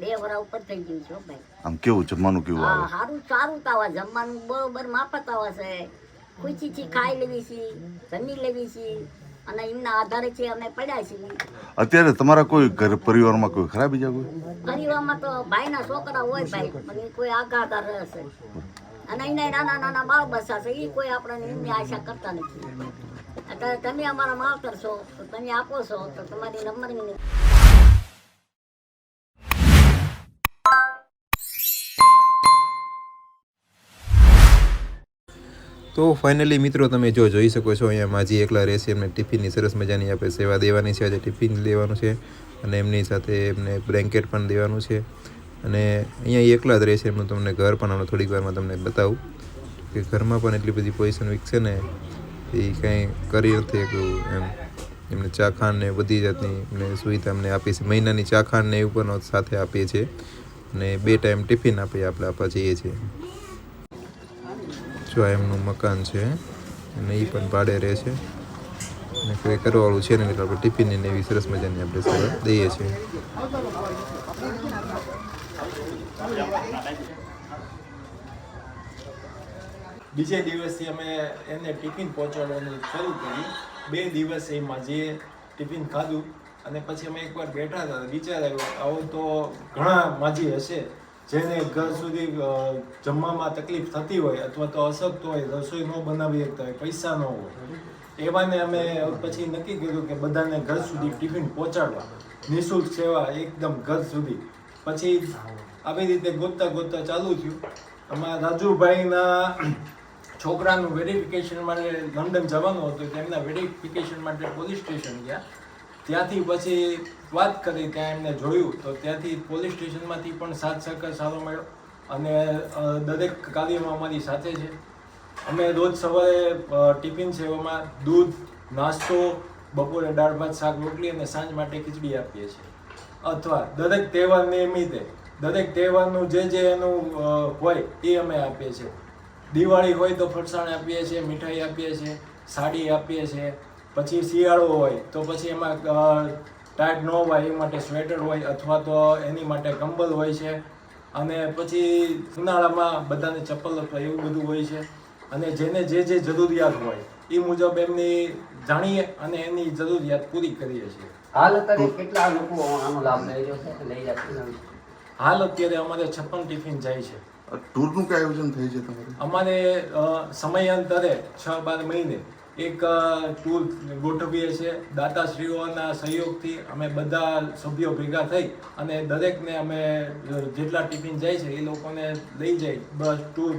2 વર્ષ ઉપર થઈ ગયું છે ભાઈ. આમ કેવું જમવાનું કેવું હા, આવે? સારું તો આવે, જમવાનું બરોબર માફત આવે છે. ખુશીથી ખાઈ લેવી છે, જમી લેવી છે, અને એમના આધારે છે અમે પડ્યા છીએ. અત્યારે તમારા કોઈ ઘર પરિવારમાં કોઈ ખરા બીજા કોઈ? પરિવારમાં તો ભાઈના છોકરા હોય ભાઈ, પણ એ કોઈ આઘાતદાર રહેશે, અને એના નાના નાના બાળ બચ્ચા છે, એ કોઈ આપણને એમની આશા કરતા નથી. અત્યારે તમે અમારા માવતર છો, તો તમે આપો છો, તો તમારી નંબર તો ફાઇનલી મિત્રો તમે જોઈ શકો છો અહીંયા માજી એકલા રહેશે. એમને ટિફિનની સરસ મજાની આપણે સેવા દેવાની છે. આજે ટિફિન લેવાનું છે અને એમની સાથે એમને બ્લેન્કેટ પણ દેવાનું છે. અને અહીંયા એકલા જ રહેશે. એમનું તમને ઘર પણ આનો થોડીક વારમાં તમને બતાવું કે ઘરમાં પણ એટલી બધી પોઝિશન વીક છે ને એ કંઈ કરી નથી શકતું એમ. એમને ચાખાંડ ને બધી જાતની એમને સુવિધા અમને આપી છે. મહિનાની ચાખાંડ ને એવું પણ સાથે આપીએ છીએ અને 2 ટાઈમ ટિફિન આપીએ આપણે આપવા જઈએ છીએ. જો એમનું મકાન છે અને એ પણ ભાડે રહે છે અને કોઈ કરવાવાળું છે ને એટલે આપણે ટિફિનની ને એવી સરસ મજાની આપણે સેવા દઈએ છીએ. બીજે દિવસથી અમે એને ટિફિન પહોંચાડવાનું શરૂ કર્યું. 2 દિવસ એ માજીએ ટિફિન ખાધું અને પછી અમે એકવાર બેઠા હતા, વિચાર આવ્યો આવો તો ઘણા માજી હશે જેને ઘર સુધી જમવામાં તકલીફ થતી હોય અથવા તો અશક્ત હોય, રસોઈ ન બનાવી શકતા હોય, પૈસા ન હોય. એવાને અમે પછી નક્કી કર્યું કે બધાને ઘર સુધી ટિફિન પહોંચાડવા, નિઃશુલ્ક સેવા એકદમ ઘર સુધી. પછી આવી રીતે ગોતતા ગોતતા ચાલુ થયું. અમારા રાજુભાઈના છોકરાનું વેરિફિકેશન માટે લંડન જવાનું હતું, તેમના વેરિફિકેશન માટે પોલીસ સ્ટેશન ગયા. ત્યાંથી પછી વાત કરી, ત્યાં એમને જોયું તો ત્યાંથી પોલીસ સ્ટેશનમાંથી પણ સાથ સહકાર સારો મળ્યો અને દરેક કાર્યમાં અમારી સાથે છે. અમે રોજ સવારે ટિફિન સેવામાં દૂધ, નાસ્તો, બપોરે દાળ ભાત શાક રોટલી અને સાંજ માટે ખીચડી આપીએ છીએ. અથવા દરેક તહેવાર નિમિત્તે દરેક તહેવારનું જે એનું હોય એ અમે આપીએ છીએ. દિવાળી હોય તો ફરસાણ આપીએ છીએ, મીઠાઈ આપીએ છીએ, સાડી આપીએ છીએ. પછી શિયાળો હોય તો પછી એમાં ટાઈટ ન હોય એ માટે સ્વેટર હોય અથવા તો એની માટે કંબલ હોય છે. અને પછી ઉનાળામાં બધાને ચપ્પલ અથવા એવું બધું હોય છે. અને જેને જે જરૂરિયાત હોય એ મુજબ એમની જાણીએ અને એની જરૂરિયાત પૂરી કરીએ છીએ. હાલ અત્યારે કેટલા લોકો આનો લાભ લઈ રહ્યો છે, લઈ રહ્યા છે? હાલ અત્યારે અમારે 56 ટિફિન જાય છે. ટૂરનું કઈ આયોજન થાય છે તમારે? અમારે સમયાંતરે 6-12 મહિને એક ટૂર ગોઠવીએ છીએ. દાતાશ્રીઓના સહયોગથી અમે બધા સભ્યો ભેગા થઈ અને દરેકને અમે જેટલા ટિફિન જાય છે એ લોકોને લઈ જઈ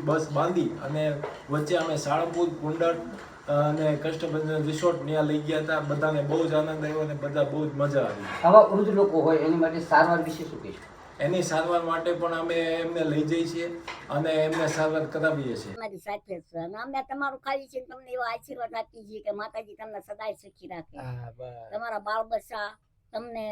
બસ બાંધી અને વચ્ચે અમે સાળંગપુર, કુંડળ અને કષ્ટબંધન રિસોર્ટ ત્યાં લઈ ગયા હતા. બધાને બહુ જ આનંદ આવ્યો અને બધા બહુ જ મજા આવી. આવા વૃદ્ધ લોકો હોય એની માટે સારવાર વિશે શું કહીશું? એની સારવાર માટે પણ અમે એમને લઈ જઈએ છીએ અને એમને સારવાર કરાવીએ છીએ. અમારી સાથે છે અને અમે તમારું ખાવી છે, તમને એવો આશીર્વાદ આપીએ છીએ કે માતાજી તમને સદાય સુખી રાખે, તમારા બાળ બચ્ચા તમને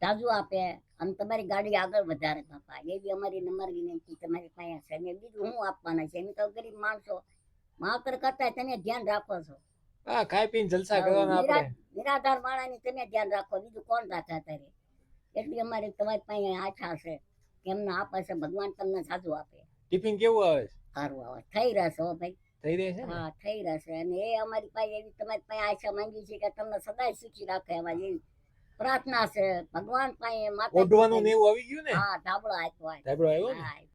જાજુ આપે અને તમારી ગાડી આગળ વધારે બાપા. એવી અમારી નમ્ર વિનંતી તમારી પાસે છે. અને બીજું શું આપવાના છે? એમ તો ગરીબ માણસો માવતર કરતા તમે ધ્યાન રાખો છો. હા, ખાઈ પીને જલસા કરવાના આપણે. નિરાધાર માણસની તમે ધ્યાન રાખો, બીજું કોણ રાખે અત્યારે? એટલી અમારી તમારી પાસે આશા છે કે એમને આપે છે, ભગવાન તમને સાચું આપે. ટિફિન કેવું આવે? સારું આવે, થઈ રહેશે હો ભાઈ, થઈ રહેશે. હા થઈ રહેશે. અને એ અમારી પાસે એવી તમારી પાસે આશા માંગી છે કે તમને સદાય સુખી રાખે, અમારી એવી પ્રાર્થના છે ભગવાન પાસે. માતા ઓઢવાનું ને એવું આવી ગયું ને? હા, ધાબળો આપ્યો. ધાબળો આવ્યો ને? હા.